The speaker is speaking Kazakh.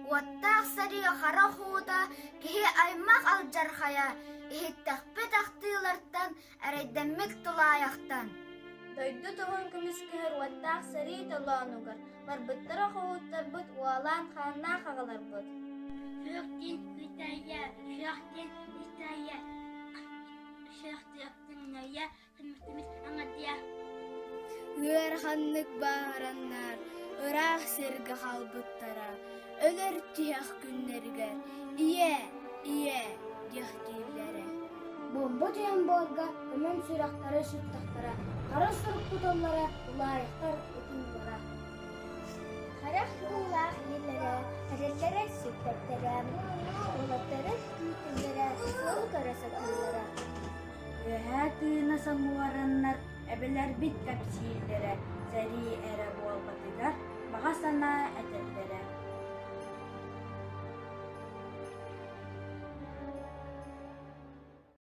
Уаттаах сари хара хууда киһи аймак алжархая иһиттахпы тахтыылартан эрейдэммик тулааяхтан. Дойду тоҕун күмүскэһэр уаттаах сарии толоонугар, барбыттара хоуттарбыт уолаан хааннаах аҕаларбыт. Шыахтин хытая, шыахтин истая, шыахтыахтын ная, сымыстымыс аңадия. Үөр ханнык баараннар, ыраах сиргэ халбыттара, өлөр тиһэх күннэригэр, ие диэхтииллэре. Бомба түйен болга, өмөн сүрақтары сүттақтара, қара сұрық тұталлара, улайықтар өтінлара. Харах улах еллere, хареллere сүттектері, улаттары күйтілдері, ол қарасатылары. Өһә тыына самуараннар, әбелер бит кәпсиилләре, сәри әрә буалбатыгар, баға сана әтәлләре.